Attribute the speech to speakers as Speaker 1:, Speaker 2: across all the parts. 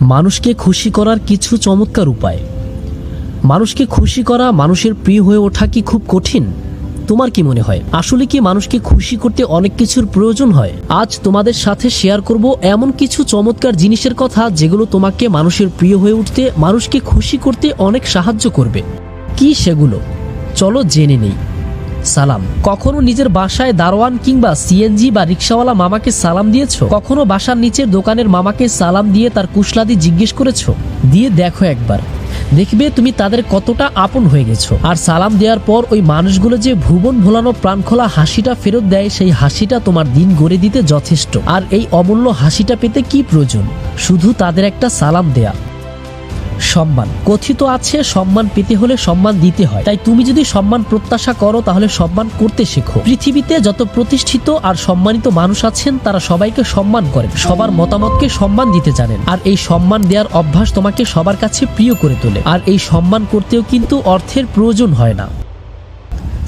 Speaker 1: মানুষকে খুশি করার কিছু চমৎকার উপায়। মানুষকে খুশি করা, মানুষের প্রিয় হয়ে ওঠা কি খুব কঠিন? তোমার কি মনে হয় আসলে কি মানুষকে খুশি করতে অনেক কিছুর প্রয়োজন হয়? আজ তোমাদের সাথে শেয়ার করব এমন কিছু চমৎকার জিনিসের কথা যেগুলো তোমাকে মানুষের প্রিয় হয়ে উঠতে, মানুষকে খুশি করতে অনেক সাহায্য করবে। কি সেগুলো? চলো জেনে নেই। সালাম। কখনো নিজের বাসায় দারোয়ান কিংবা সিএনজি বা রিক্সাওয়ালা মামাকে সালাম দিয়েছো? কখনো বাসার নিচের দোকানের মামাকে সালাম দিয়ে তার কুশলাদি জিজ্ঞেস করেছো? দিয়ে দেখো একবার, দেখবে তুমি তাদের কতটা আপন হয়ে গেছো। আর সালাম দেওয়ার পর ওই মানুষগুলো যে ভুবন ভোলানো প্রাণখোলা হাসিটা ফেরত দেয়, সেই হাসিটা তোমার দিন গড়ে দিতে যথেষ্ট। আর এই অমূল্য হাসিটা পেতে কি প্রয়োজন? শুধু তাদের একটা সালাম দেয়া। সম্মান। কথিত আছে সম্মান পেতে হলে সম্মান দিতে হয়। তাই তুমি যদি সম্মান প্রত্যাশা করো তাহলে সম্মান করতে শেখো। পৃথিবীতে যত প্রতিষ্ঠিত আর সম্মানিত মানুষ আছেন তারা সবাইকে সম্মান করেন, সবার মতামতকে সম্মান দিতে জানেন। আর এই সম্মান দেওয়ার অভ্যাস তোমাকে সবার কাছে প্রিয় করে তোলে। আর এই সম্মান করতেও কিন্তু অর্থের প্রয়োজন হয় না।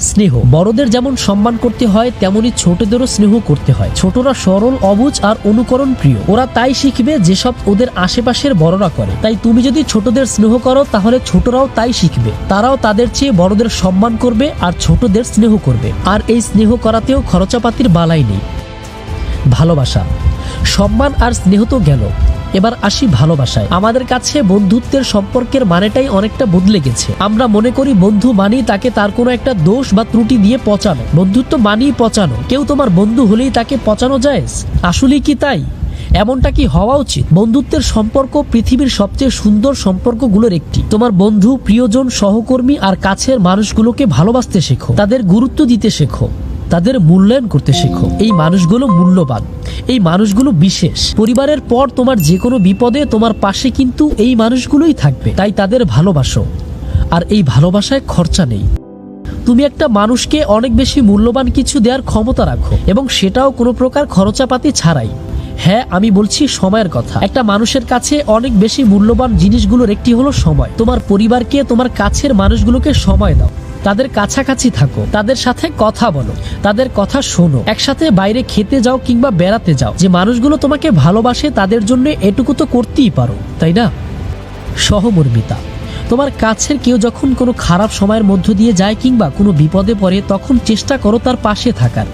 Speaker 1: স্নেহ। বড়দের যেমন সম্মান করতে হয় তেমনি ছোটদেরও স্নেহ করতে হয়। ছোটরা সরল, অবুঝ আর অনুকরণ প্রিয়। ওরা তাই শিখবে যেসব ওদের আশেপাশের বড়রা করে। তাই তুমি যদি ছোটদের স্নেহ করো তাহলে ছোটরাও তাই শিখবে। তারাও তাদের চেয়ে বড়দের সম্মান করবে আর ছোটদের স্নেহ করবে। আর এই স্নেহ করাতেও খরচাপাতির বালাই নেই। ভালোবাসা। সম্মান আর স্নেহ তো গেল, এবার আসি ভালোবাসায়। আমাদের কাছে বন্ধুত্বের সম্পর্কের মানেটাই অনেকটা বদলে গেছে। আমরা মনে করি বন্ধু মানেই তাকে তার কোনো একটা দোষ বা ত্রুটি দিয়ে পচানো। বন্ধুত্ব মানেই পচানো। কেউ তোমার বন্ধু হলেই তাকে পচানো যায়? আসলেই কি তাই? এমনটা কি হওয়া উচিত? বন্ধুত্বের সম্পর্ক পৃথিবীর সবচেয়ে সুন্দর সম্পর্কগুলোর একটি। তোমার বন্ধু, প্রিয়জন, সহকর্মী আর কাছের মানুষগুলোকে ভালোবাসতে শেখো, তাদের গুরুত্ব দিতে শেখো, তাদের মূল্যায়ন করতে শেখো। এই মানুষগুলো মূল্যবান, এই মানুষগুলো বিশেষ। পরিবারের পর তোমার যে কোনো বিপদে তোমার পাশে কিন্তু এই মানুষগুলোই থাকবে। তাই তাদের ভালোবাসো। আর এই ভালোবাসায় খরচা নেই। তুমি একটা মানুষকে অনেক বেশি মূল্যবান কিছু দেওয়ার ক্ষমতা রাখো, এবং সেটাও কোনো প্রকার খরচাপাতি ছাড়াই। হ্যাঁ, আমি বলছি সময়ের কথা। একটা মানুষের কাছে অনেক বেশি মূল্যবান জিনিসগুলোর একটি হলো সময়। তোমার পরিবারকে, তোমার কাছের মানুষগুলোকে সময় দাও, তাদের কাছাকাছি থাকো, তাদের সাথে কথা বলো, তাদের কথা শোনো, একসাথে বাইরে খেতে যাও কিংবা বেড়াতে যাও। যে মানুষগুলো তোমাকে ভালোবাসে তাদের জন্য এটুকু তো করতেই পারো, তাই না? সহমর্মিতা। তোমার কাছের কেউ যখন কোনো খারাপ সময়ের মধ্য দিয়ে যায় কিংবা কোনো বিপদে পড়ে, তখন চেষ্টা করো তার পাশে থাকার,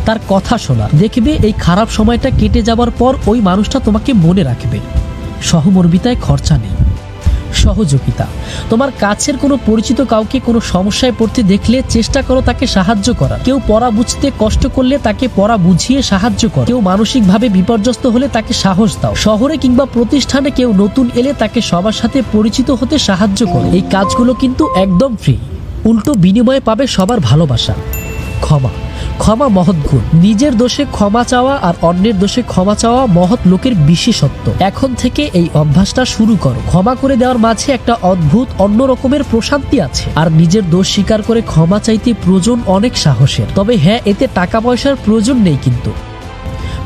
Speaker 1: তার কথা শোনা। দেখবে এই খারাপ সময়টা কেটে যাবার পর ওই মানুষটা তোমাকে মনে রাখবে। সহমর্মিতায় খরচা নেই। সহযোগিতা। তোমার কাছের কোনো পরিচিত কাউকে কোনো সমস্যায় পড়তে দেখলে চেষ্টা করো তাকে সাহায্য করার। কেউ পড়া বুঝতে কষ্ট করলে তাকে পড়া বুঝিয়ে সাহায্য করো। কেউ মানসিকভাবে বিপর্যস্ত হলে তাকে সাহস দাও। শহরে কিংবা প্রতিষ্ঠানে কেউ নতুন এলে তাকে সবার সাথে পরিচিত হতে সাহায্য করো। এই কাজগুলো কিন্তু একদম ফ্রি, উল্টো বিনিময়ে পাবে সবার ভালোবাসা। ক্ষমা। ক্ষমা মহৎ গুণ। নিজের দোষে ক্ষমা চাওয়া আর অন্যের দোষে ক্ষমা চাওয়া মহৎ লোকের বিশেষত্ব। এখন থেকে এই অভ্যাসটা শুরু করো। ক্ষমা করে দেওয়ার মাঝে একটা অদ্ভুত অন্য রকমের প্রশান্তি আছে। আর নিজের দোষ স্বীকার করে ক্ষমা চাইতে প্রয়োজন অনেক সাহসের। তবে হ্যাঁ, এতে টাকা পয়সার প্রয়োজন নেই কিন্তু।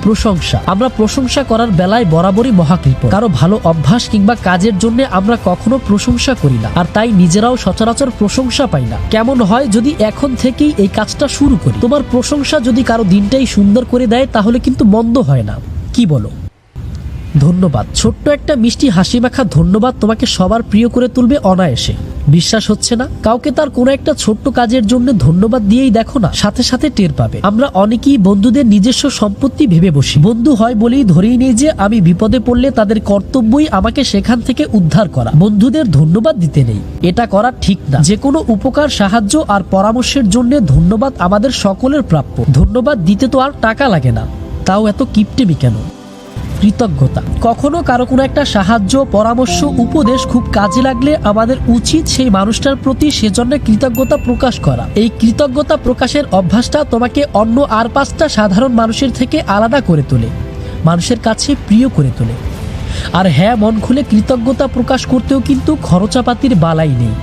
Speaker 1: প্রশংসা। আমরা প্রশংসা করার বেলায় বরাবরই মহাকৃপণ। কারো ভালো অভ্যাস কিংবা কাজের জন্য আমরা কখনো প্রশংসা করি না, আর তাই নিজেরাও সচরাচর প্রশংসা পাই না। কেমন হয় যদি এখন থেকেই এই কাজটা শুরু করি? তোমার প্রশংসা যদি কারো দিনটাই সুন্দর করে দেয় তাহলে কিন্তু মন্দ হয় না, কি বলো? ধন্যবাদ। ছোট্ট একটা মিষ্টি হাসি মাখা ধন্যবাদ তোমাকে সবার প্রিয় করে তুলবে অনায়াসে। বিশ্বাস হচ্ছে না? কাউকে তার কোনো একটা ছোট্ট কাজের জন্য ধন্যবাদ দিয়েই দেখো না, সাথে সাথে টের পাবে। আমরা অনেকেই বন্ধুদের নিজস্ব সম্পত্তি ভেবে বসি। বন্ধু হয় বলেই ধরেই নেই যে আমি বিপদে পড়লে তাদের কর্তব্যই আমাকে সেখান থেকে উদ্ধার করা। বন্ধুদের ধন্যবাদ দিতে নেই, এটা করা ঠিক না। যে কোনো উপকার, সাহায্য আর পরামর্শের জন্য ধন্যবাদ আমাদের সকলের প্রাপ্য। ধন্যবাদ দিতে তো আর টাকা লাগে না, তাও এত কিপটেমি কেন? কৃতজ্ঞতা। কখনো কারো কোনো একটা সাহায্য, পরামর্শ, উপদেশ খুব কাজে লাগলে আমাদের উচিত সেই মানুষটার প্রতি সেজন্য কৃতজ্ঞতা প্রকাশ করা। এই কৃতজ্ঞতা প্রকাশের অভ্যাসটা তোমাকে অন্য আর 5টা সাধারণ মানুষের থেকে আলাদা করে তোলে, মানুষের কাছে প্রিয় করে তোলে। আর হ্যাঁ, মন খুলে কৃতজ্ঞতা প্রকাশ করতেও কিন্তু খরচাপাতির বালাই নেই।